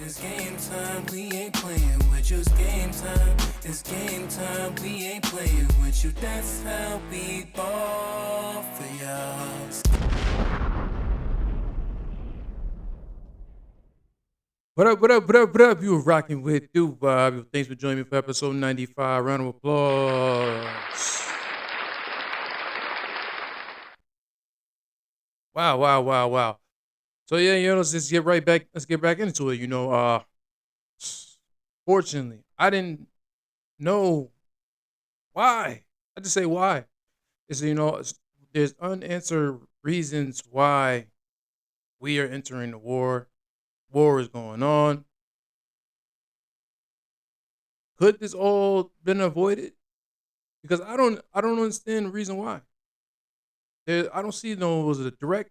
It's game time, we ain't playing with you. It's game time, it's game time, we ain't playing with you. That's how we ball for y'all. What up, what up, what up, what up? You were rocking with Dude Bob. Thanks for joining me for episode 95. Round of applause. Wow, wow, wow, wow. So yeah, let's just get right back. Let's get back into it. Fortunately, I didn't know why. I just say why. There's unanswered reasons why we are entering the war. War is going on. Could this all been avoided? Because I don't understand the reason why. I don't see no was it a direct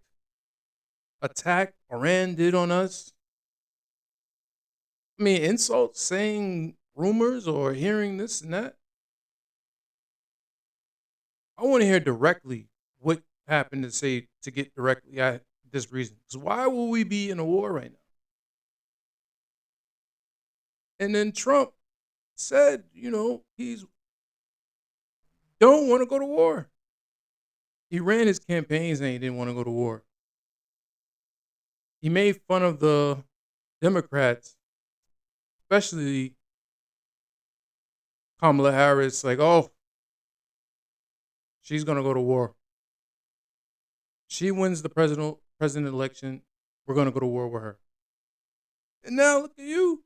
attack Iran did on us. I mean, insults, saying rumors, or hearing this and that. I want to hear directly what happened to say to get directly at this reason. Because why will we be in a war right now? And then Trump said, he's don't want to go to war. He ran his campaigns and he didn't want to go to war. He made fun of the Democrats, especially Kamala Harris, like, oh, she's gonna go to war. She wins the president election. We're gonna go to war with her. And now look at you.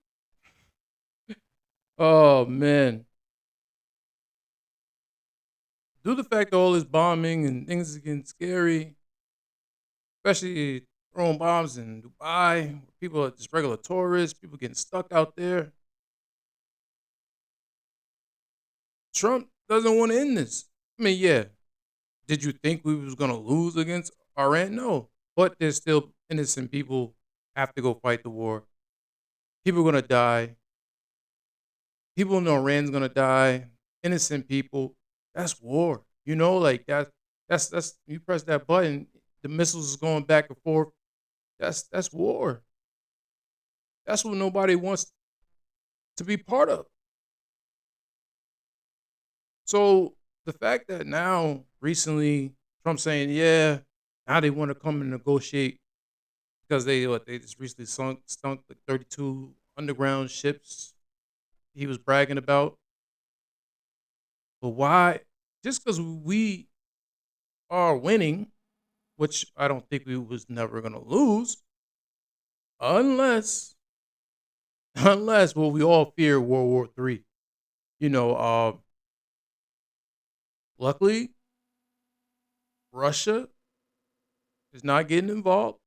Oh man. Due to the fact that all this bombing and things is getting scary, especially throwing bombs in Dubai, people are just regular tourists, people getting stuck out there. Trump doesn't want to end this. I mean, yeah. Did you think we was gonna lose against Iran? No. But there's still innocent people have to go fight the war. People are gonna die. People in Iran's gonna die. Innocent people. That's war. Like that's you press that button, the missiles is going back and forth. That's war. That's what nobody wants to be part of. So the fact that now recently Trump saying, yeah, now they want to come and negotiate because they just recently sunk the 32 underground ships he was bragging about. But why? Just because we are winning, which I don't think we was never gonna lose, unless unless well we all fear World War III. You know, uh, luckily Russia is not getting involved.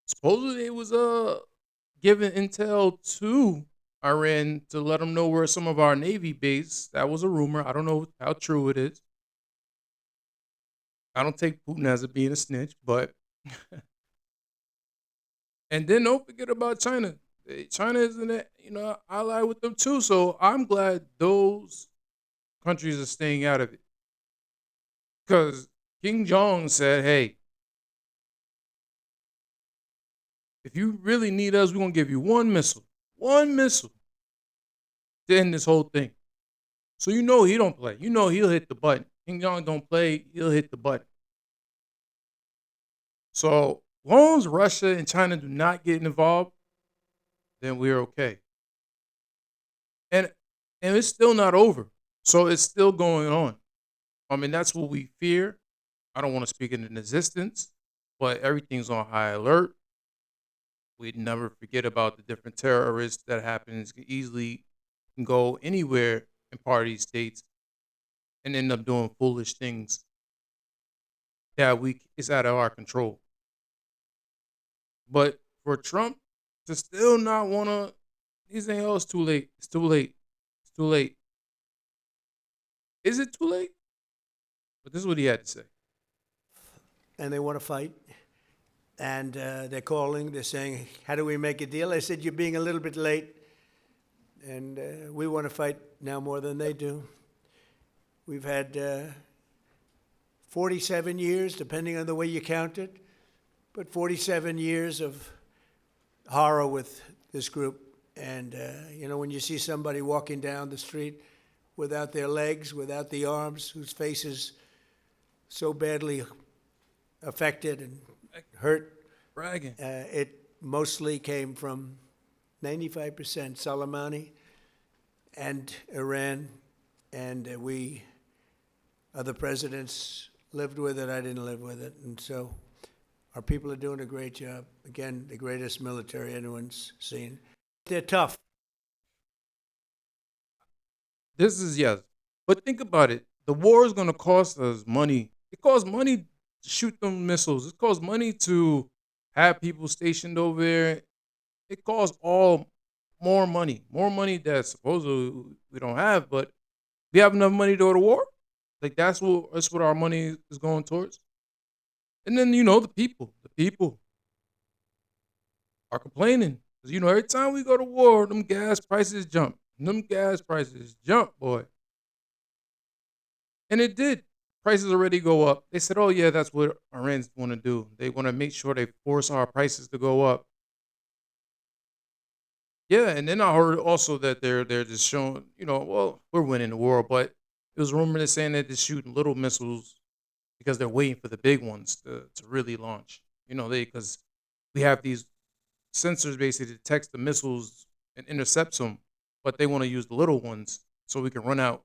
Supposedly it was giving intel to Iran to let them know where some of our navy base. That was a rumor. I don't know how true it is. I don't take Putin as being a snitch, but and then don't forget about China. China is an ally with them too. So I'm glad those countries are staying out of it because King Jong said, "Hey, if you really need us, we're gonna give you one missile to end this whole thing." So he don't play. He'll hit the button. King Jong don't play. He'll hit the button. So long as Russia and China do not get involved, then we're okay. And it's still not over. So it's still going on. I mean, that's what we fear. I don't want to speak into existence, but everything's on high alert. We never forget about the different terrorists that happens easily can go anywhere in part of these states and end up doing foolish things that we is out of our control. But for Trump to still not want to, he's saying, "Oh, it's too late. It's too late. It's too late." Is it too late? But this is what he had to say. And they want to fight. And they're calling, they're saying, how do we make a deal? I said, you're being a little bit late. And we want to fight now more than they do. We've had 47 years, depending on the way you count it, but 47 years of horror with this group. And, when you see somebody walking down the street without their legs, without the arms, whose face is so badly affected and hurt, Bragging. it mostly came from 95% Soleimani and Iran. And we, other presidents, lived with it. I didn't live with it. And so our people are doing a great job. Again, the greatest military anyone's seen. They're tough. This is yes. But think about it. The war is going to cost us money. It costs money to shoot them missiles. It costs money to have people stationed over there. It costs all more money that supposedly we don't have, but we have enough money to go to war. Like that's what our money is going towards. And then the people are complaining because every time we go to war, them gas prices jump. Them gas prices jump, boy. And it did. Prices already go up. They said, "Oh yeah, that's what Iranians want to do. They want to make sure they force our prices to go up." Yeah, and then I heard also that they're just showing, well, we're winning the war, but it was rumored that saying that they're shooting little missiles because they're waiting for the big ones to really launch. Because we have these sensors basically to detect the missiles and intercept them, but they want to use the little ones so we can run out.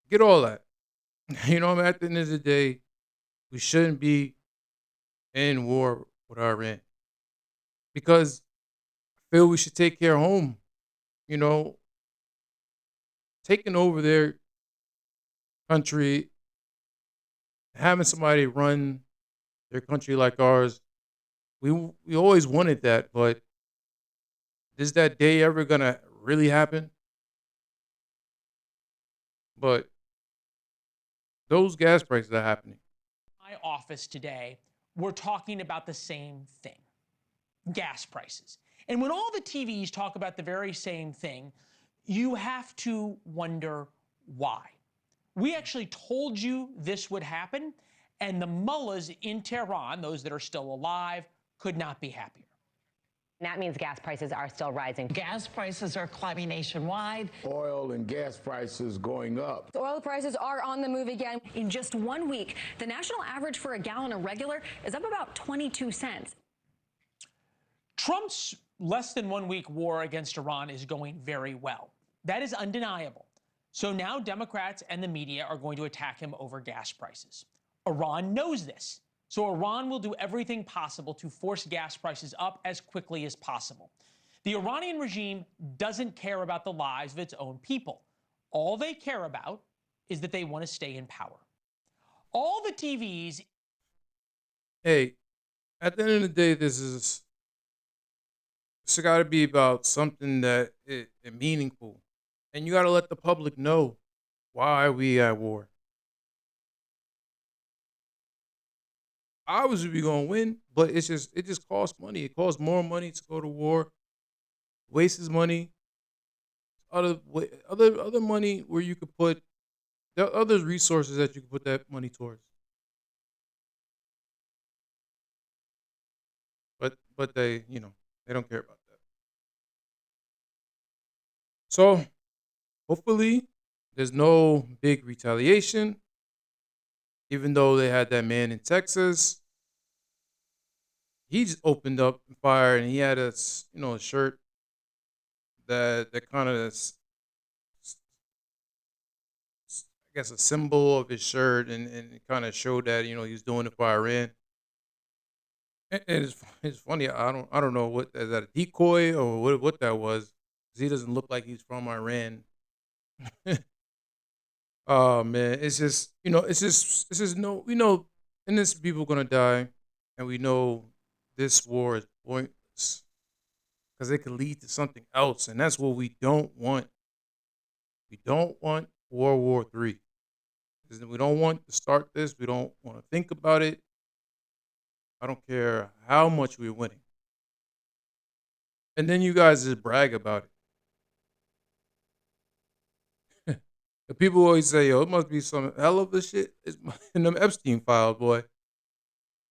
Get all that. At the end of the day, we shouldn't be in war with Iran because I feel we should take care of home. You know, taking over their country, having somebody run their country like ours, we always wanted that, but is that day ever gonna really happen? But those gas prices are happening. My office today, we're talking about the same thing, gas prices. And when all the TVs talk about the very same thing, you have to wonder why. We actually told you this would happen, and the mullahs in Tehran, those that are still alive, could not be happier. That means gas prices are still rising. Gas prices are climbing nationwide. Oil and gas prices going up. Oil prices are on the move again. In just 1 week, the national average for a gallon of regular is up about 22 cents. Trump's less than 1 week war against Iran is going very well. That is undeniable. So now Democrats and the media are going to attack him over gas prices. Iran knows this. So Iran will do everything possible to force gas prices up as quickly as possible. The Iranian regime doesn't care about the lives of its own people. All they care about is that they want to stay in power. All the TVs. Hey, at the end of the day, it's got to be about something that is meaningful, and you got to let the public know why we at war. Obviously, we gonna win, but it just costs money. It costs more money to go to war. Wastes money. Other money where you could put there are other resources that you could put that money towards. But they don't care about that. So hopefully there's no big retaliation. Even though they had that man in Texas, he just opened up and fired, and he had a shirt that kind of, I guess, a symbol of his shirt, and it kind of showed that he was doing it for Iran. And it's funny. I don't know what is that, a decoy or what that was, because he doesn't look like he's from Iran. Oh man, it's just no. We know innocent people gonna die, and we know this war is pointless because it could lead to something else, and that's what we don't want. We don't want World War III. We don't want to start this. We don't want to think about it. I don't care how much we're winning, and then you guys just brag about it. The people always say, "Yo, it must be some hell of a shit in them Epstein files, boy."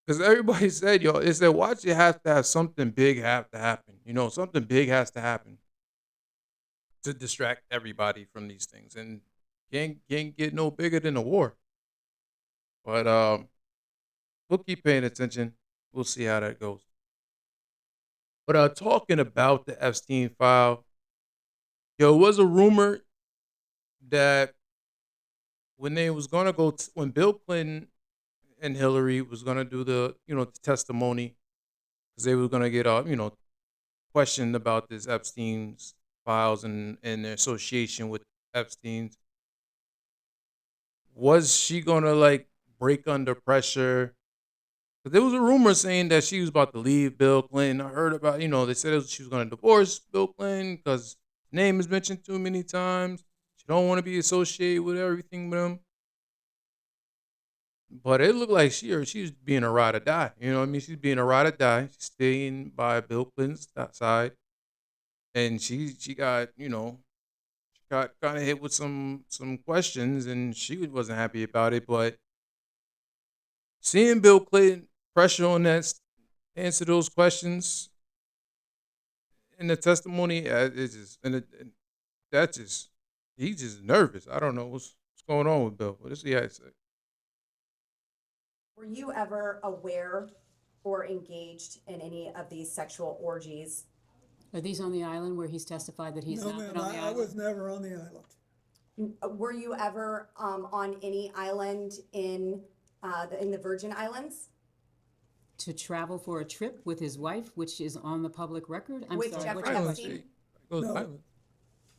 Because everybody said, yo, it said, watch it have to have something big have to happen. You know, something big has to happen to distract everybody from these things. And can't get no bigger than a war. But we'll keep paying attention. We'll see how that goes. But talking about the Epstein file, yo, it was a rumor that when they was gonna go, when Bill Clinton and Hillary was gonna do the, the testimony, because they were gonna get, questioned about this Epstein's files and their association with Epstein's. Was she gonna like break under pressure? Because there was a rumor saying that she was about to leave Bill Clinton. I heard about, they said she was gonna divorce Bill Clinton because his name is mentioned too many times. She don't want to be associated with everything with him. But it looked like she's being a ride or die. You know what I mean? She's being a ride or die. She's staying by Bill Clinton's side. And she got, she got kind of hit with some questions, and she wasn't happy about it. But seeing Bill Clinton pressure on that, answer those questions in the testimony, he's just nervous. I don't know what's going on with Bill. But let's see how it says. Were you ever aware or engaged in any of these sexual orgies? Are these on the island where he's testified that he's No, not ma'am, been on the I island? was never on the island. Were you ever on any island in the Virgin Islands? To travel for a trip with his wife, which is on the public record? I'm With sorry, Jeffrey what Island, Epstein? goes No. island.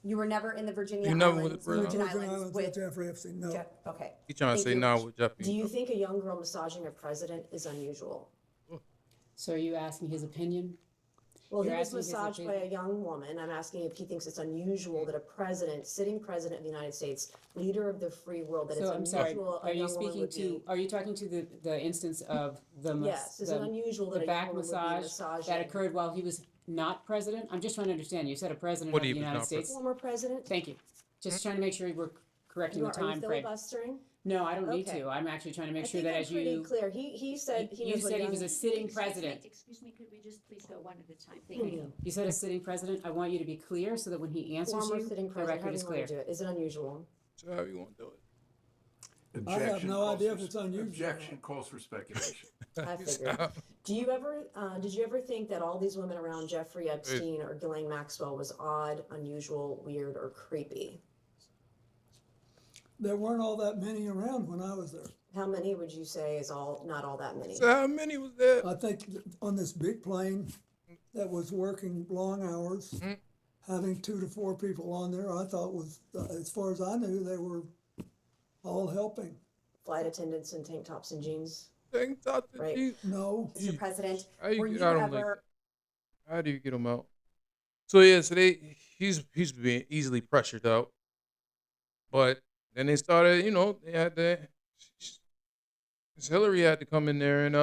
You were never in the Virginia You never Islands, with the Virgin Virgin Islands with Jeffrey Epstein, no. Okay. He trying to Thank say you. now with Jeffrey. Do you think a young girl massaging a president is unusual? So are you asking his opinion? Well, You're he was asking his massaged by opinion? a young woman. I'm asking if he thinks it's unusual that a president, sitting president of the United States, leader of the free world, that So I'm it's sorry, unusual are a you young woman speaking would to, be. are you talking to the instance of Yes, is it unusual that the a young back woman would be massage massaging that occurred while he was not president? I'm just trying to understand. You said a president What of the he was United not States. former president? Thank you. Just trying to make sure we're correcting the Are you time frame. filibustering? No, I don't need Okay. to. I'm actually trying to make I sure think that I'm as pretty you, clear. He said he you was a said he young. was a sitting president. Excuse me, could we just please go one at a time? Thank you. You said a sitting president. I want you to be clear so that when he answers Former you, sitting the president, record however is you want to clear. do it. Is it unusual? So how you want to do it? I have no idea if it's unusual. Objection calls for speculation. I figured. Did you ever think that all these women around Jeffrey Epstein or Ghislaine Maxwell was odd, unusual, weird, or creepy? There weren't all that many around when I was there. How many would you say is not all that many? So how many was there? I think on this big plane that was working long hours, having 2 to 4 people on there, I thought was, as far as I knew, they were all helping. Flight attendants in tank tops and jeans? Tank top to Right. jeans? No. Mr. President, How you were get you out of 'em like ever that? How do you get him out? So yeah, so he's being easily pressured out. But then they started, they had Hillary had to come in there and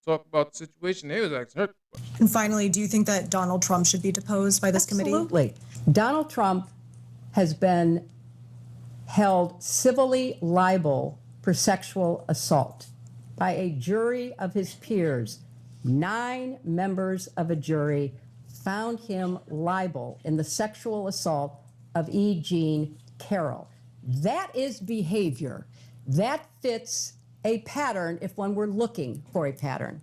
talk about the situation. They was asking her questions. And finally, do you think that Donald Trump should be deposed by this committee? Absolutely. Donald Trump has been held civilly liable for sexual assault by a jury of his peers. 9 members of a jury found him liable in the sexual assault of E. Jean Carroll. That is behavior. That fits a pattern if one were looking for a pattern.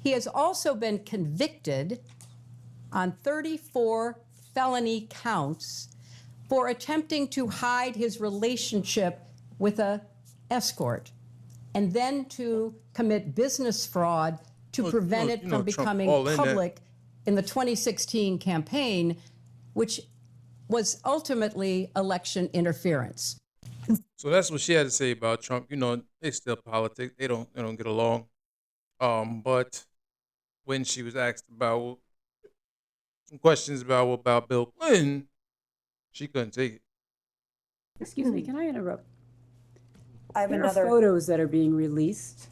He has also been convicted on 34 felony counts for attempting to hide his relationship with an escort and then to commit business fraud to prevent it from becoming public in the 2016 campaign, which was ultimately election interference. So that's what she had to say about Trump. They still politics. They don't get along. But when she was asked about some questions about Bill Clinton, she couldn't take it. Excuse me, can I interrupt? I have There another. are photos that are being released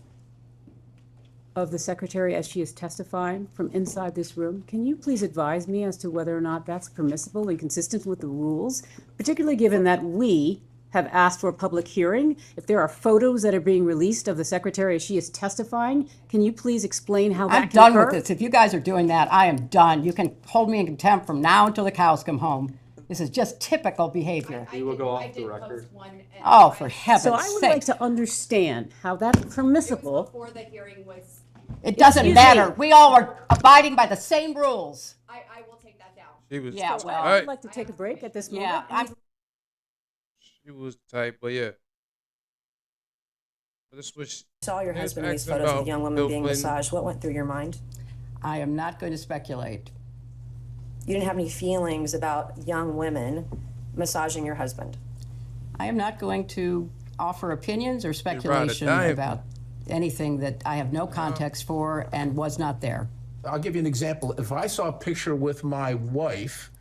of the secretary as she is testifying from inside this room. Can you please advise me as to whether or not that's permissible and consistent with the rules, particularly given that we have asked for a public hearing. If there are photos that are being released of the secretary as she is testifying, can you please explain how that I'm can done occur? with this. If you guys are doing that, I am done. You can hold me in contempt from now until the cows come home. This is just typical behavior. We will go off the record. Oh, for heaven's So I would like sake. to understand how that's permissible. Before the hearing was, It doesn't Excuse matter. me. We all are abiding by the same rules. I will take that down. She was Yeah, So well, I Alright. would like to take a break at this Yeah, moment. she was tight, but yeah. But this was Saw your he was husband in these asking photos about of young women Bill being Clinton. massaged. What went through your mind? I am not going to speculate. You didn't have any feelings about young women massaging your husband. I am not going to offer opinions or speculation dime. about anything that I have no context for and was not there. I'll give you an example. If I saw a picture with my wife,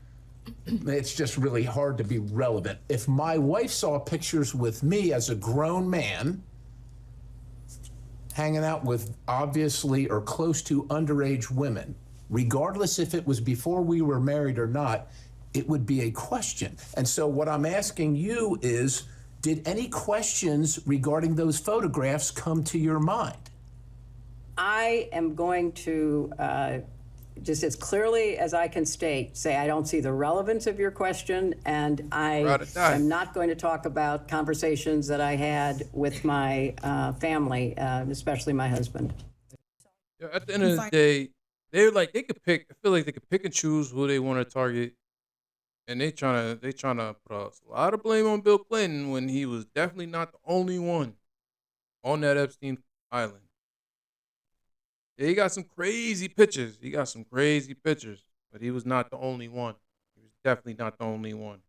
it's just really hard to be relevant. If my wife saw pictures with me as a grown man, hanging out with obviously or close to underage women, regardless if it was before we were married or not, it would be a question. And so what I'm asking you is, did any questions regarding those photographs come to your mind? I am going to, just as clearly as I can state, say I don't see the relevance of your question, and I Right at that. am not going to talk about conversations that I had with my family, especially my husband. Yeah, at the end of the day, they could pick. I feel like they could pick and choose who they want to target, and they trying to put a lot of blame on Bill Clinton when he was definitely not the only one on that Epstein island. Yeah, he got some crazy pictures. But he was not the only one. He was definitely not the only one.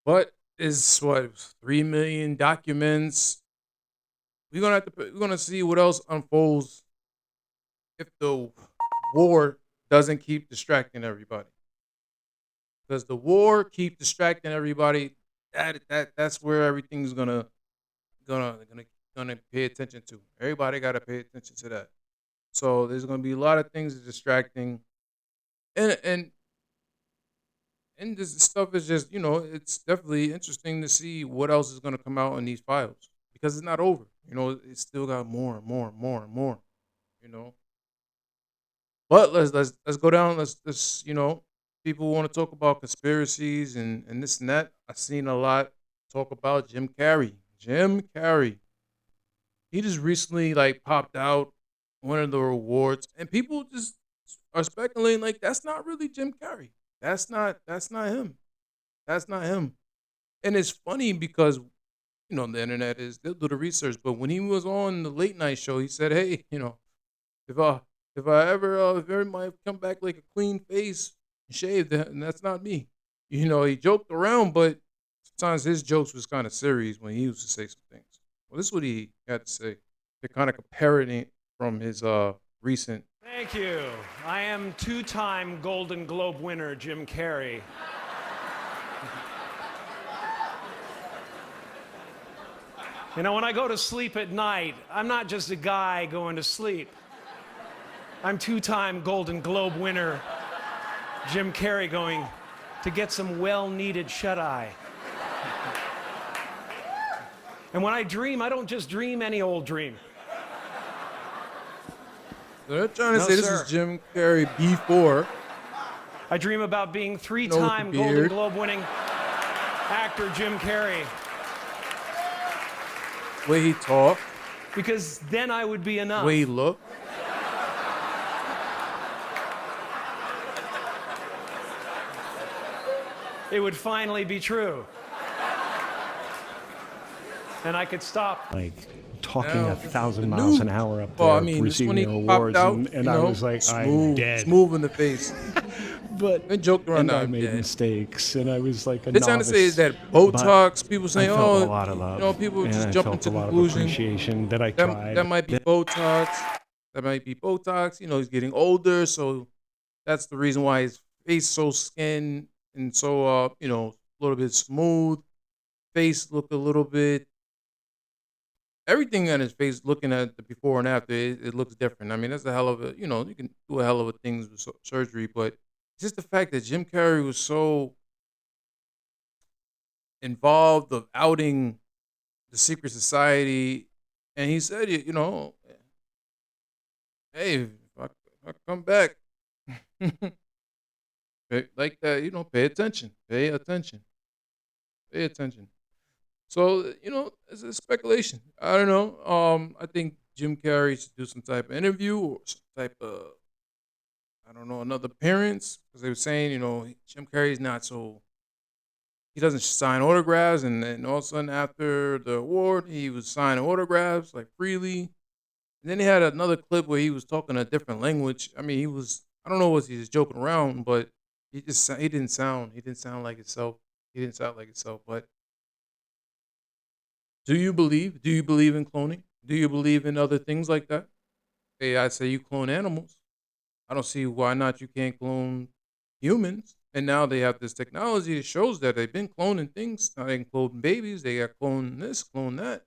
But is what 3 million documents. We're gonna see what else unfolds if the war doesn't keep distracting everybody. Because the war keep distracting everybody. That's where everything's gonna pay attention to. Everybody gotta pay attention to that. So there's gonna be a lot of things distracting, and this stuff is just it's definitely interesting to see what else is gonna come out in these files because it's not over. It's still got more and more and more and more. But let's go down. Let's people want to talk about conspiracies and this and that. I've seen a lot talk about Jim Carrey. Jim Carrey. He just recently popped out one of the awards, and people just are speculating that's not really Jim Carrey. That's not him. That's not him. And it's funny because the internet they'll do the research. But when he was on the late night show, he said, "Hey, if I ever might come back like a clean face and shaved, and that's not me." He joked around, but sometimes his jokes was kind of serious when he used to say some things. Well, this is what he had to say. They're kind of comparing it from his recent. Thank you. I am two-time Golden Globe winner Jim Carrey. When I go to sleep at night, I'm not just a guy going to sleep. I'm two-time Golden Globe winner Jim Carrey going to get some well-needed shut-eye. And when I dream, I don't just dream any old dream. They're trying to No, say this sir. is Jim Carrey before. I dream about being three-time No, with the Golden beard. Globe winning actor Jim Carrey. Way he talk, Because then I would be enough. way he look. It would finally be true. And I could stop. Like talking Now, 1,000 the miles new- an hour up there, Well, I mean, this when receiving he their awards, popped out, and I was like, I'm smooth, dead. smooth in the face. But they joked around. and I I'm made dead. mistakes, and I was like a They're trying to say novice, that Botox. but People say, I felt "Oh, a lot of love, people and just I jumping felt to a lot conclusion." of appreciation that I tried. That might be Botox. That might be Botox. He's getting older, so that's the reason why his face so skin and so a little bit smooth. Face look a little bit. Everything on his face, looking at the before and after, it looks different. I mean, that's a hell of a, you can do a hell of a things with surgery, but just the fact that Jim Carrey was so involved of outing the secret society, and he said, you know, hey, if I come back, like that, you know, pay attention, pay attention, pay attention. So, you know, it's a speculation. I don't know. I think Jim Carrey should do some type of interview or some type of, I don't know, another appearance, because they were saying, you know, Jim Carrey's not so, he doesn't sign autographs, and then all of a sudden after the award, he was signing autographs like freely. And then he had another clip where he was talking a different language. I mean, he was, I don't know, was he just joking around, but he didn't sound like himself. He didn't sound like himself. But do you believe? Do you believe in cloning? Do you believe in other things like that? Hey, I say you clone animals. I don't see why not you can't clone humans. And now they have this technology that shows that they've been cloning things. Now they can clone babies. They got clone this, clone that.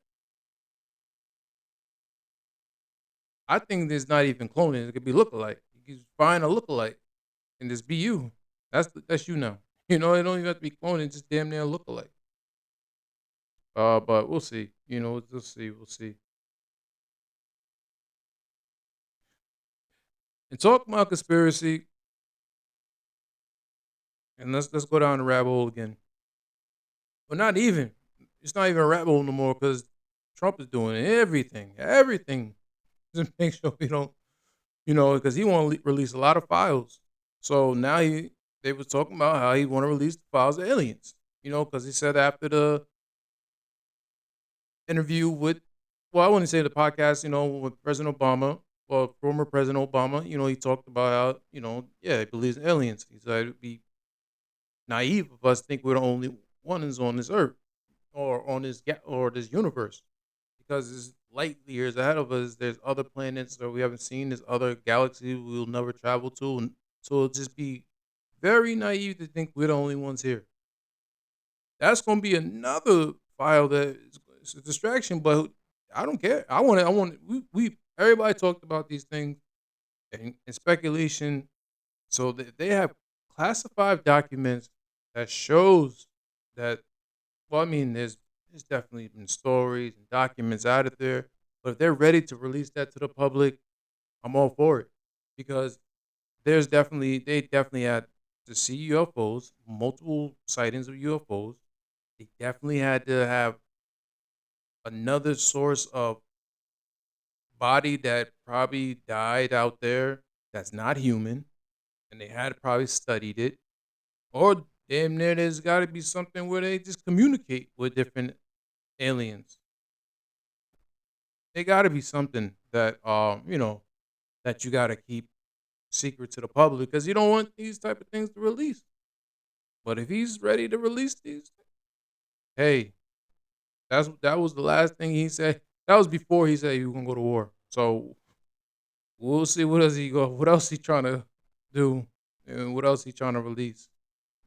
I think there's not even cloning. It could be lookalike. You can find a lookalike and just be you. That's you now. You know, it don't even have to be cloning. Just damn near lookalike. But we'll see. You know, we'll see. We'll see. And talk about conspiracy. And let's go down the rabbit hole again. But not even. It's not even a rabbit hole no more, because Trump is doing everything to make sure we don't, you know, because he want to release a lot of files. So now they was talking about how he want to release the files of aliens. You know, because he said after the interview with, well, I wouldn't say the podcast, you know, with President Obama, well, former President Obama, you know, he talked about how, you know, yeah, he believes in aliens. He said it'd be naive of us to think we're the only ones on this earth or on this or this universe, because there's light years ahead of us. There's other planets that we haven't seen. There's other galaxies we'll never travel to, and so it'll just be very naive to think we're the only ones here. That's going to be another file that is a distraction, but I don't care. We everybody talked about these things and speculation. So they have classified documents that shows that, well, I mean, there's definitely been stories and documents out of there, but if they're ready to release that to the public, I'm all for it, because they definitely had to see UFOs, multiple sightings of UFOs. They definitely had to have another source of body that probably died out there that's not human, and they had probably studied it. Or damn near there's got to be something where they just communicate with different aliens. They got to be something that you know, that you got to keep secret to the public, because you don't want these type of things to release. But if he's ready to release these, hey, that was the last thing he said. That was before he said he was gonna go to war. So we'll see what else he trying to do, and what else he trying to release.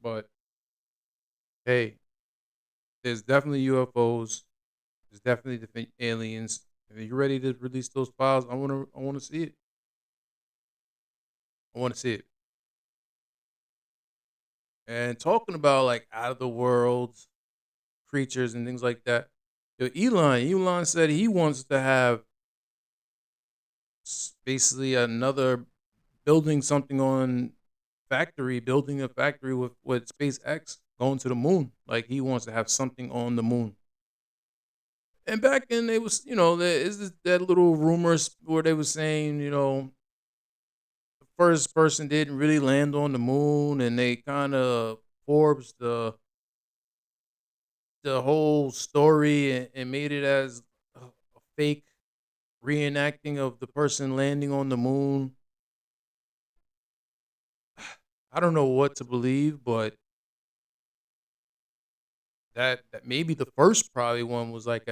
But hey, there's definitely UFOs. There's definitely different aliens. If you're ready to release those files, I wanna see it. I want to see it. And talking about like out of the world creatures and things like that. Elon said he wants to have basically another building a factory with SpaceX going to the moon. Like he wants to have something on the moon. And back then they was, you know, there is that little rumors where they was saying, you know, the first person didn't really land on the moon, and they kind of Forbes the whole story and made it as a fake reenacting of the person landing on the moon. I don't know what to believe, but that maybe the first probably one was like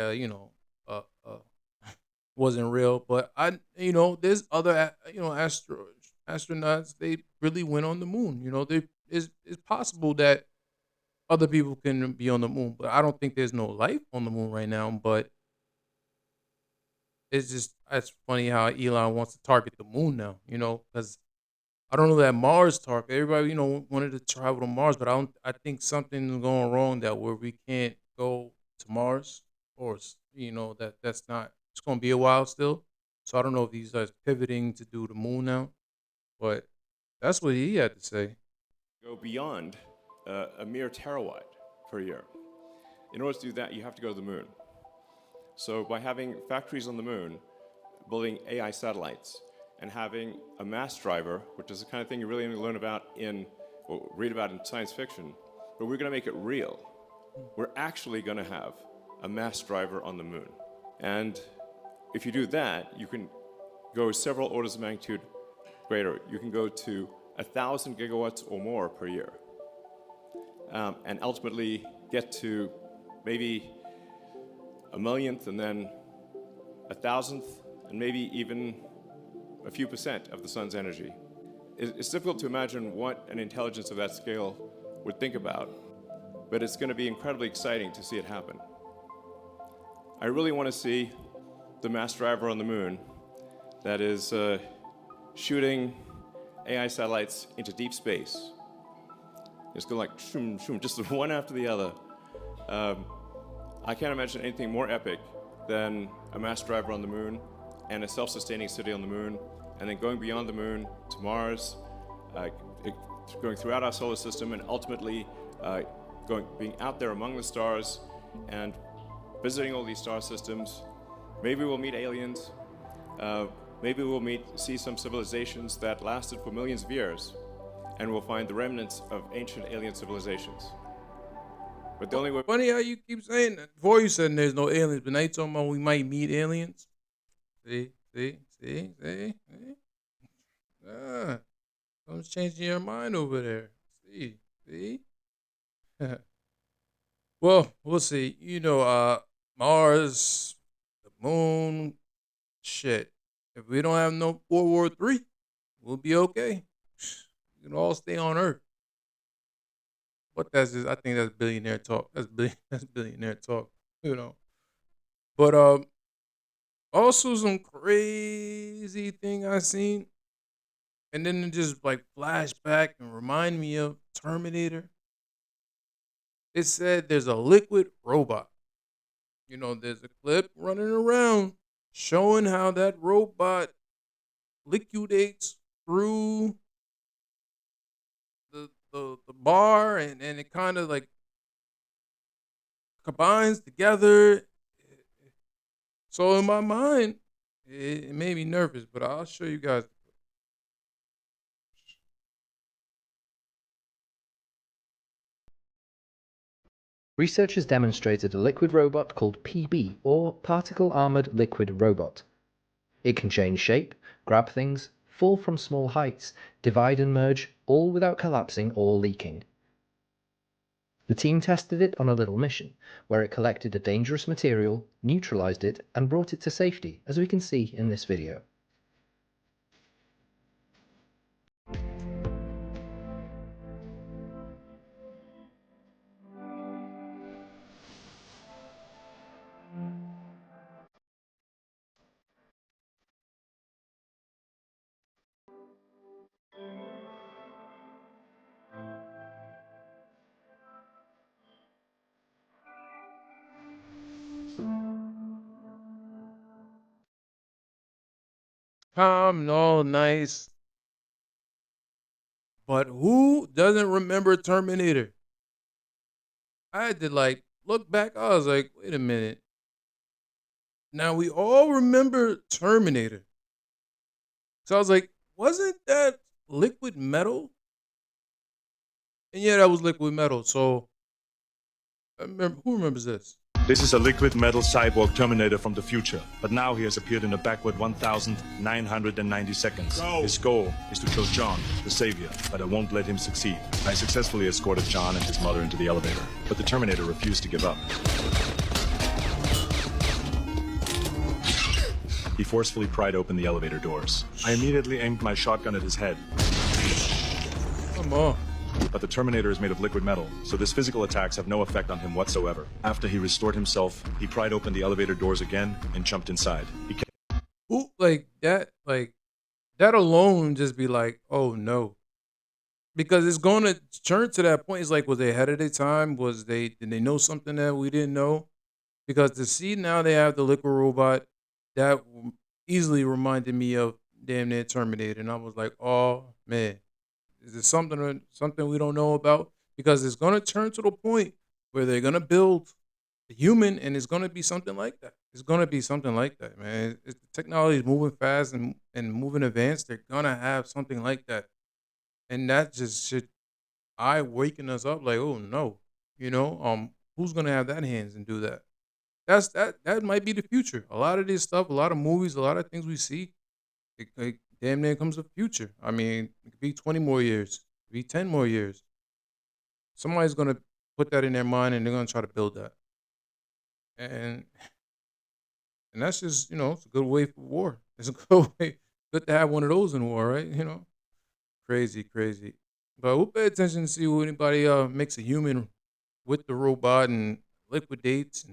wasn't real, but there's other astronauts, they really went on the moon. You know, it's possible that other people can be on the moon, but I don't think there's no life on the moon right now. But it's funny how Elon wants to target the moon now, you know, because I don't know that Mars talk. Everybody, wanted to travel to Mars, but I think something's going wrong that where we can't go to Mars, or that's not. It's going to be a while still. So I don't know if he's pivoting to do the moon now, but that's what he had to say. Go beyond a mere terawatt per year. In order to do that, you have to go to the moon. So by having factories on the moon, building AI satellites, and having a mass driver, which is the kind of thing you really only learn about or read about in science fiction, but we're going to make it real. We're actually going to have a mass driver on the moon. And if you do that, you can go several orders of magnitude greater. You can go to 1,000 gigawatts or more per year, and ultimately get to maybe a millionth, and then 1,000th, and maybe even a few % of the sun's energy. It's difficult to imagine what an intelligence of that scale would think about, but it's going to be incredibly exciting to see it happen. I really want to see the mass driver on the moon that is shooting AI satellites into deep space. It's going like shoom, shoom, just one after the other. I can't imagine anything more epic than a mass driver on the moon and a self-sustaining city on the moon, and then going beyond the moon to Mars, going throughout our solar system, and ultimately being out there among the stars and visiting all these star systems. Maybe we'll meet aliens. Maybe we'll see some civilizations that lasted for millions of years, and we'll find the remnants of ancient alien civilizations. But the only way— Funny how you keep saying that. Before you said there's no aliens, but now you talking about we might meet aliens. See? Someone's changing your mind over there. See? Well, we'll see. Mars, the moon, shit. If we don't have no World War III, we'll be okay. We can all stay on Earth. What that's just, I think that's billionaire talk. That's billionaire talk, But also some crazy thing I seen, and then it just like flash back and remind me of Terminator. It said there's a liquid robot. There's a clip running around showing how that robot liquidates through the bar, and it kind of like combines together. So in my mind, it made me nervous, but I'll show you guys. Researchers demonstrated a liquid robot called PB, or Particle Armored Liquid Robot. It can change shape, grab things, fall from small heights, divide and merge, all without collapsing or leaking. The team tested it on a little mission, where it collected a dangerous material, neutralized it, and brought it to safety, as we can see in this video. Calm and all nice. But who doesn't remember Terminator? I had to look back. I was like, wait a minute. Now we all remember Terminator. So I was like, wasn't that liquid metal? And yeah, that was liquid metal. So I remember, who remembers this? This is a liquid metal cyborg Terminator from the future, but now he has appeared in a backward 1,990 seconds. Go. His goal is to kill John, the savior, but I won't let him succeed. I successfully escorted John and his mother into the elevator, but the Terminator refused to give up. He forcefully pried open the elevator doors. I immediately aimed my shotgun at his head. Come on. But the Terminator is made of liquid metal, so his physical attacks have no effect on him whatsoever. After he restored himself, he pried open the elevator doors again and jumped inside. that alone just be like, oh no, because it's going to turn to that point. It's like, was they ahead of their time? Did they know something that we didn't know? Because to see now they have the liquid robot, that easily reminded me of damn near Terminator, and I was like, oh man, is it something we don't know about? Because it's gonna turn to the point where they're gonna build a human, and it's gonna be something like that. It's gonna be something like that, man. The technology is moving fast and moving advanced. They're gonna have something like that, and that just should eye waking us up. Like, oh no, who's gonna have that hands and do that? That might be the future. A lot of this stuff, a lot of movies, a lot of things we see, it damn near comes the future. I mean, it could be 20 more years, it could be 10 more years. Somebody's gonna put that in their mind and they're gonna try to build that. And and that's just, it's a good way for war. It's a good way, good to have one of those in war, right? Crazy, crazy. But we'll pay attention to see who anybody makes a human with the robot and liquidates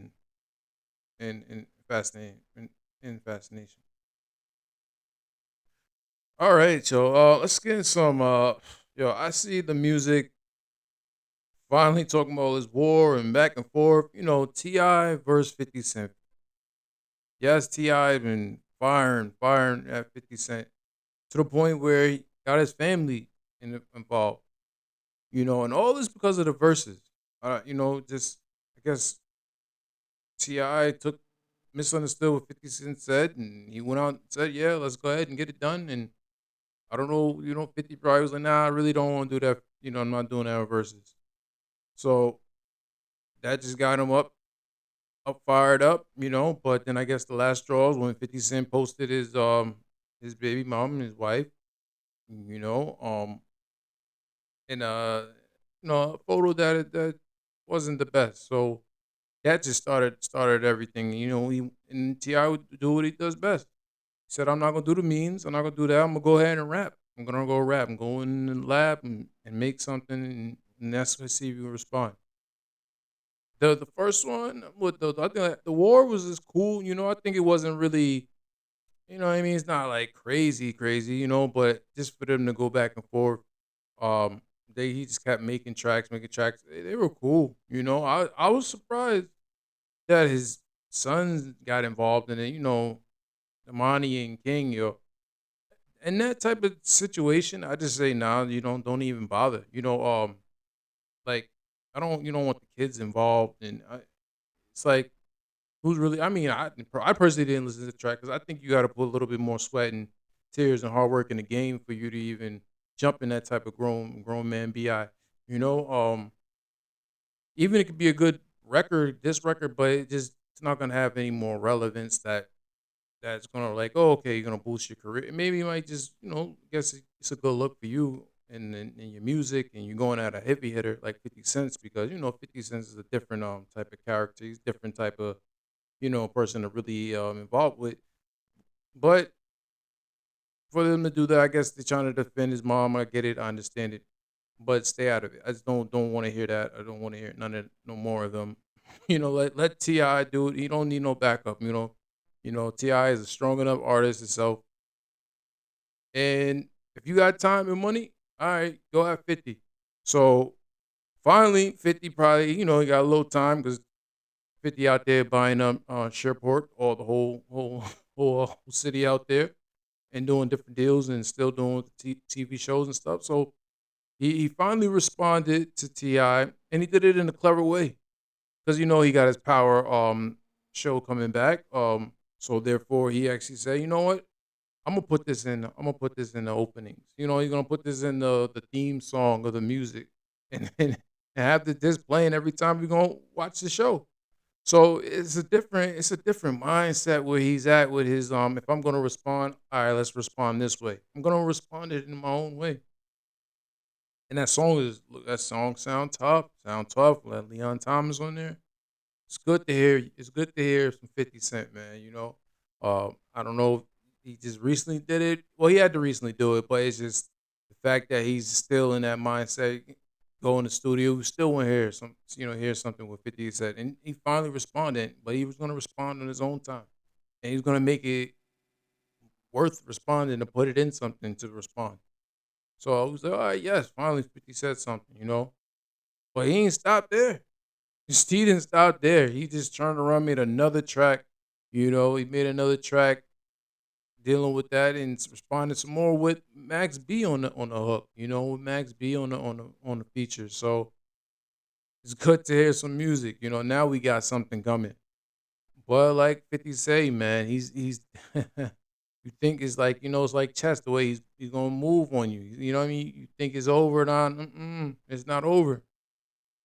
and fascinating and fascination. All right, yo. Let's get in some. Yo, I see the music finally talking about this war and back and forth. Ti versus 50 Cent. Yes, Ti been firing at 50 Cent to the point where he got his family involved. And all this because of the verses. Just I guess Ti took misunderstood what 50 Cent said, and he went out and said, "Yeah, let's go ahead and get it done." And I don't know, 50 probably was like, "Nah, I really don't want to do that. I'm not doing that with verses." So that just got him fired up. But then I guess the last straw was when 50 Cent posted his baby mom and his wife, you know, in a photo that wasn't the best. So that just started everything. And Ti would do what he does best. He said, "I'm not gonna do the memes. I'm not gonna do that. I'm gonna go ahead and rap. I'm gonna go rap and go in the lab and make something, and that's gonna see if you respond." The first one with I think the war was just cool. I think it wasn't really, what I mean, it's not like crazy, crazy, but just for them to go back and forth, he just kept making tracks, making tracks. They were cool. I was surprised that his sons got involved in it. Imani and King, in that type of situation, I just say, nah, don't even bother. Like I don't, you don't want the kids involved, and it's like who's really? I mean, I personally didn't listen to the track because I think you got to put a little bit more sweat and tears and hard work in the game for you to even jump in that type of grown man bi. You know, even it could be a good record, this record, but it's not gonna have any more relevance that's gonna like, oh, okay, you're gonna boost your career. Maybe you might just, guess it's a good look for you in your music, and you're going at a heavy hitter like 50 Cents because 50 Cents is a different type of character. He's a different type of person to really involved with. But for them to do that, I guess they're trying to defend his mom. I get it, I understand it, but stay out of it. I just don't want to hear that. I don't want to hear no more of them. Let Ti do it. He don't need no backup. Ti is a strong enough artist itself, and if you got time and money, all right, go have 50. So finally, 50 probably he got a little time because 50 out there buying up Sherport or the whole city out there and doing different deals and still doing TV shows and stuff. So he finally responded to Ti, and he did it in a clever way because he got his Power show coming back. So therefore he actually said, you know what? I'm gonna put this in. I'm gonna put this in the openings. He's gonna put this in the theme song of the music, and have this playing every time we're gonna watch the show. So it's a different mindset where he's at with his if I'm gonna respond, all right, let's respond this way. I'm gonna respond it in my own way. And that song sound tough. Let Leon Thomas on there. It's good to hear. It's good to hear some 50 Cent, man. I don't know if he just recently did it. Well, he had to recently do it, but it's just the fact that he's still in that mindset. Go in the studio, we still want to hear something with 50 Cent, and he finally responded, but he was going to respond on his own time, and he's going to make it worth responding to put it in something to respond. So I was like, all right, yes, finally 50 said something, you know. But he ain't stopped there. He didn't stop there. He just turned around, made another track. You know, he made another track dealing with that and responded some more with Max B on the hook. You know, with Max B on the feature. So it's good to hear some music. You know, now we got something coming. But like 50 say, man, he's you think it's like, you know, it's like chess, the way he's gonna move on you. You know what I mean? You think it's over, it's not over.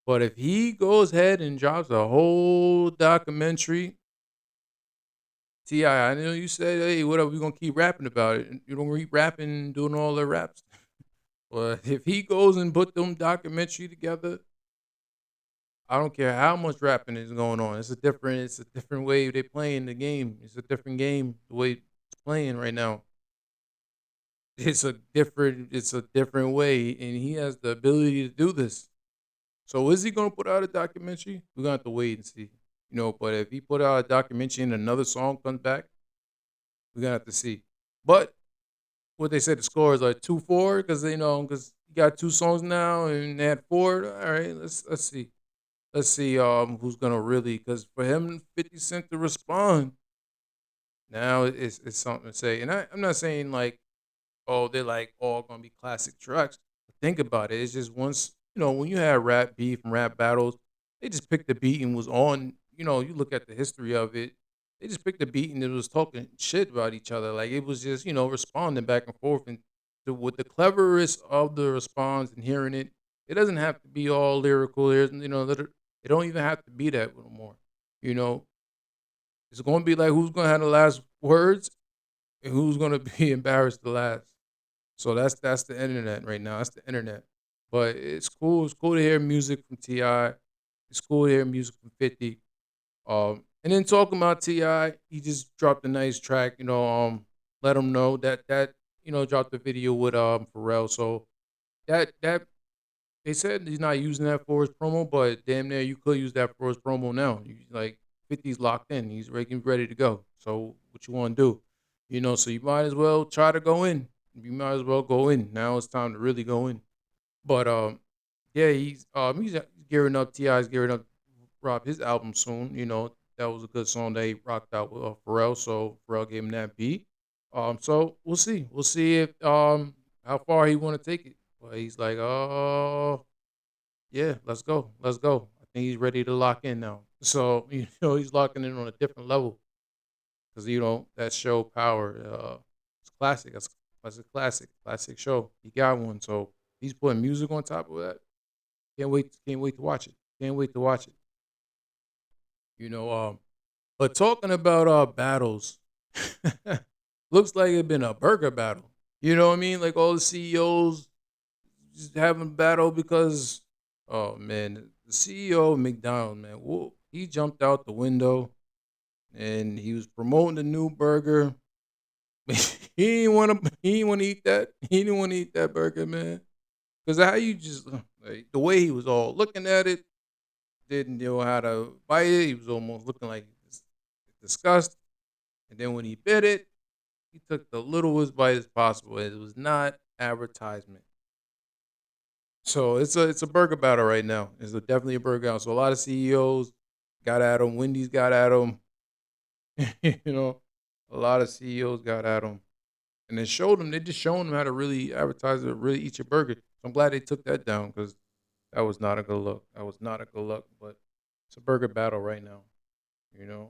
But if he goes ahead and drops a whole documentary, T.I., I know you said, hey, whatever, we're gonna keep rapping about it. You don't keep rapping and doing all the raps. But if he goes and put them documentary together, I don't care how much rapping is going on. It's a different way they playing the game. It's a different game the way it's playing right now. It's a different way, and he has the ability to do this. So is he gonna put out a documentary? We're gonna have to wait and see. You know, but if he put out a documentary and another song comes back, we're gonna have to see. But what they said, the score is like 2-4 because you got 2 songs now and they had 4. All right, let's see. Let's see who's gonna really, because for him 50 Cent to respond, now it's something to say. And I'm not saying like, oh, they're like all gonna be classic tracks. But think about it. It's just once, you know, when you had rap beef and rap battles, they just picked the beat and was on, you know, you look at the history of it, they just picked the beat and it was talking shit about each other. Like it was just, you know, responding back and forth. And with the cleverest of the response and hearing it, it doesn't have to be all lyrical. There's, you know, it don't even have to be that no more. You know, it's going to be like who's going to have the last words and who's going to be embarrassed the last. So that's the internet right now. That's the internet. But it's cool. It's cool to hear music from T.I. It's cool to hear music from 50. And then talking about T.I., he just dropped a nice track. You know, let him know that you know, dropped the video with Pharrell. So that they said he's not using that for his promo, but damn near you could use that for his promo now. Like 50's locked in. He's ready to go. So what you want to do? You know, so you might as well try to go in. You might as well go in. Now it's time to really go in. But yeah, he's gearing up. T.I.'s gearing up to drop his album soon. You know, that was a good song that he rocked out with Pharrell. So Pharrell gave him that beat. So we'll see. We'll see if how far he want to take it. But he's like, oh yeah, let's go. I think he's ready to lock in now. So you know, he's locking in on a different level. Because you know that show Power, it's classic. That's a classic show. He got one. So he's putting music on top of that. Can't wait to watch it. You know, but talking about battles, looks like it's been a burger battle. You know what I mean? Like all the CEOs just having a battle because, oh man, the CEO of McDonald's, man, whoa, he jumped out the window and he was promoting the new burger. He didn't want to eat that. He didn't want to eat that burger, man. Because how you just, like, the way he was all looking at it, didn't know how to bite it. He was almost looking like disgusted. And then when he bit it, he took the littlest bite as possible. It was not advertisement. So it's a burger battle right now. It's definitely a burger battle. So a lot of CEOs got at him. Wendy's got at him. You know, a lot of CEOs got at him. And they just showed him how to really advertise it, really eat your burger. So I'm glad they took that down because that was not a good look. But it's a burger battle right now. You know,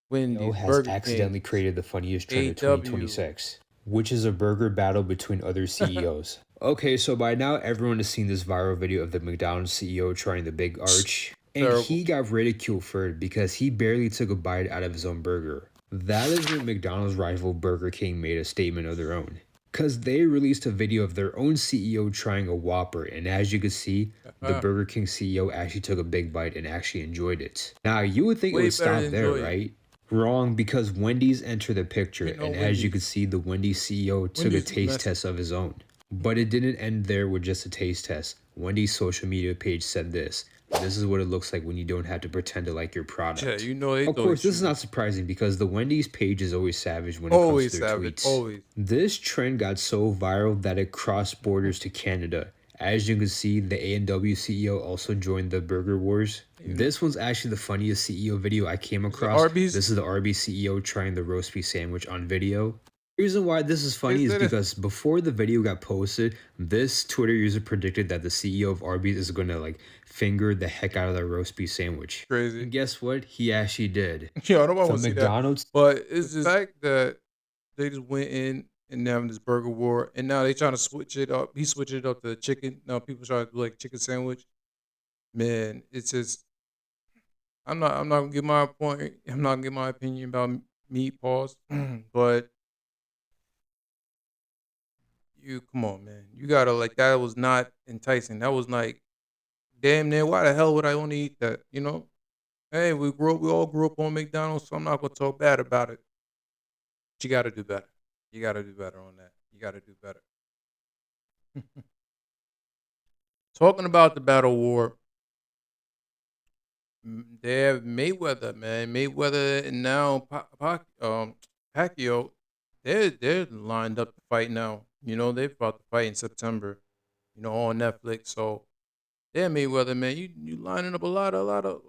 Wendy's, has Burger accidentally King, created the funniest trend of AW. 2026, which is a burger battle between other CEOs. Okay, so by now everyone has seen this viral video of the McDonald's CEO trying the big arch, and Terrible. he got ridiculed for it because he barely took a bite out of his own burger. That is when McDonald's rival Burger King made a statement of their own, because they released a video of their own CEO trying a Whopper, and as you can see, the Burger King CEO actually took a big bite and actually enjoyed it. Now, you would think it Way would stop better there, enjoy it. right? Wrong, because Wendy's entered the picture, and as you can see, the Wendy's CEO took a Wendy's taste messy. test of his own. But it didn't end there with just a taste test. Wendy's social media page said this: This is what it looks like when you don't have to pretend to like your product. Yeah, you know they Of throw course, it this is you. not surprising because the Wendy's page is always savage when it comes Always to their savage, tweets. always. This trend got so viral that it crossed borders to Canada. As you can see, the A&W CEO also joined the Burger Wars. This one's actually the funniest CEO video I came across. Arby's? This is the Arby's CEO trying the roast beef sandwich on video. The reason why this is funny is said it- because before the video got posted, this Twitter user predicted that the CEO of Arby's is going to like finger the heck out of their roast beef sandwich. Crazy. And guess what? He actually did. Yeah, I don't So want to see McDonald's- that. But it's the fact that they just went in and having this burger war, and now they trying to switch it up. He switched it up to chicken. Now people try to do like chicken sandwich. Man, it's just I'm not gonna give my point. I'm not gonna give my opinion about meat pause, but you come on, man. You gotta like that was not enticing. That was like damn near why the hell would I want to eat that? You know? Hey, we all grew up on McDonald's, so I'm not gonna talk bad about it. But you gotta do better. You gotta do better on that. You gotta do better. Talking about the battle war, they have Mayweather, man. Mayweather and now Pacquiao, they're lined up to fight now. You know, they're about to fight in September, you know, on Netflix. So yeah, Mayweather, man, you lining up a lot of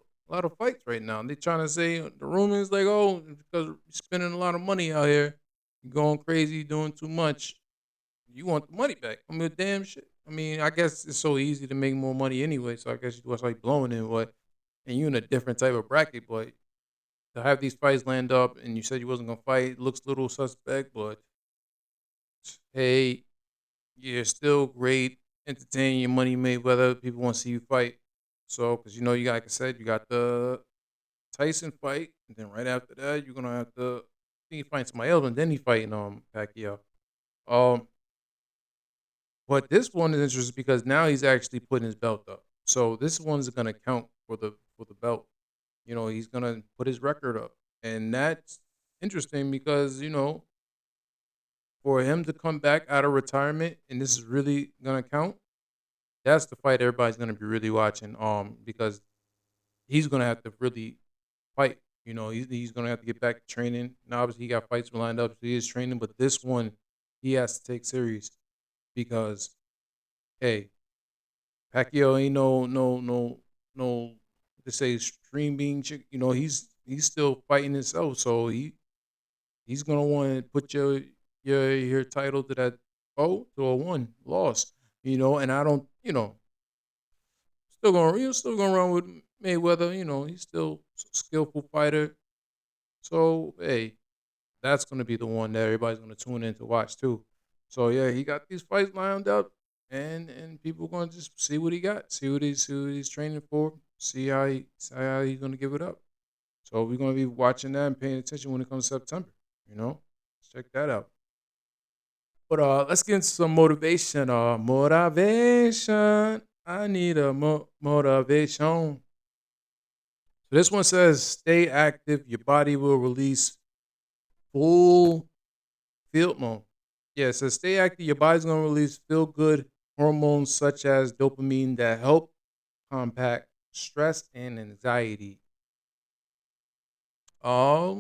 fights right now. They trying to say the rumors like, oh, because you're spending a lot of money out here, you're going crazy, doing too much. You want the money back. I mean, damn shit. I mean, I guess it's so easy to make more money anyway. So I guess that's like blowing it, but and you in a different type of bracket, but to have these fights land up and you said you wasn't gonna fight, it looks a little suspect, but hey, you're still great, entertaining your money made whether people want to see you fight. So, because you know, you got, like I said, you got the Tyson fight, and then right after that, you're gonna have to he fight somebody else, and then he fighting Pacquiao. But this one is interesting because now he's actually putting his belt up. So this one's gonna count for the belt. You know, he's gonna put his record up, and that's interesting because you know, for him to come back out of retirement, and this is really gonna count. That's the fight everybody's gonna be really watching. Because he's gonna have to really fight. You know, he's gonna have to get back to training. Now, obviously, he got fights lined up, so he is training. But this one, he has to take serious because, hey, Pacquiao ain't no. To say streaming, you know, he's still fighting himself. So he's gonna want to put your title to that to a 1 loss. You know, and I don't, you know, still gonna run with Mayweather. You know, he's still a skillful fighter. So hey, that's gonna be the one that everybody's gonna tune in to watch too. So yeah, he got these fights lined up, and people gonna just see what he got, see what he's training for, see how he's gonna give it up. So we're gonna be watching that and paying attention when it comes to September. You know, let's check that out. But let's get into some motivation. Motivation. I need a motivation. So this one says, stay active. Your body will release full field mode. Yeah, it says stay active. Your body's going to release feel-good hormones such as dopamine that help combat stress and anxiety. I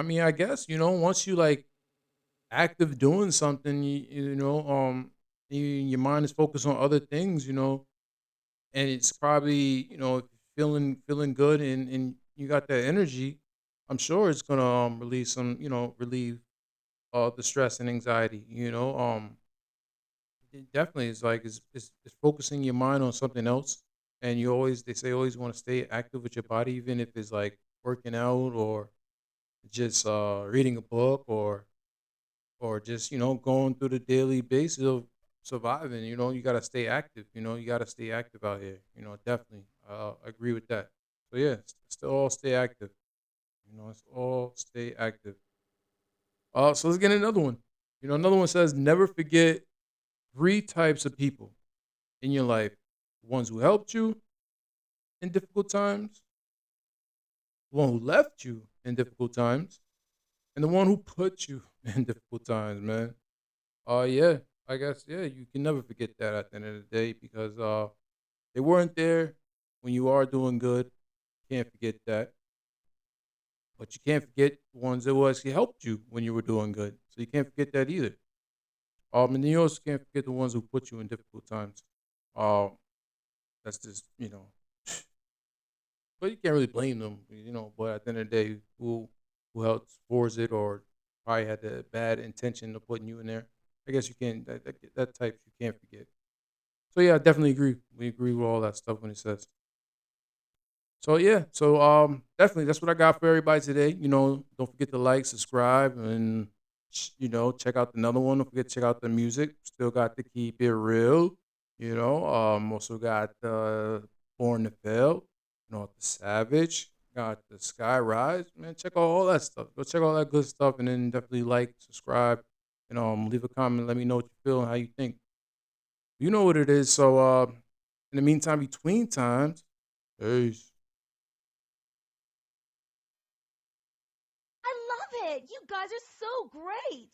mean, I guess, you know, once you like active doing something, your mind is focused on other things, you know, and it's probably, you know, feeling good and you got that energy. I'm sure it's gonna release some, you know, relieve the stress and anxiety. You know, it definitely is like it's focusing your mind on something else, and they say always want to stay active with your body, even if it's like working out or just reading a book or just, you know, going through the daily basis of surviving. You know, you got to stay active. You know, you got to stay active out here. You know, definitely. I agree with that. So, yeah, still all stay active. You know, let's all stay active. So let's get another one. You know, another one says, never forget 3 types of people in your life. The ones who helped you in difficult times, the one who left you in difficult times, and the one who put you in difficult times, man. Yeah, I guess, yeah, you can never forget that at the end of the day because They weren't there when you are doing good. Can't forget that. But you can't forget the ones that actually helped you when you were doing good. So you can't forget that either. And you also can't forget the ones who put you in difficult times. That's just, but you can't really blame them, But at the end of the day, who helped force it or probably had the bad intention of putting you in there? I guess you can't, that type you can't forget. So yeah, I definitely agree. We agree with all that stuff when it says. So yeah, definitely that's what I got for everybody today. Don't forget to like, subscribe, and check out another one. Don't forget to check out the music. Still got to keep it real. Also got Born to Fail. The Savage. Got the Sky Rise. Man, check out all that stuff. Go check all that good stuff, and then definitely like, subscribe, leave a comment. Let me know what you feel and how you think. You know what it is. So in the meantime, between times, peace. I love it. You guys are so great.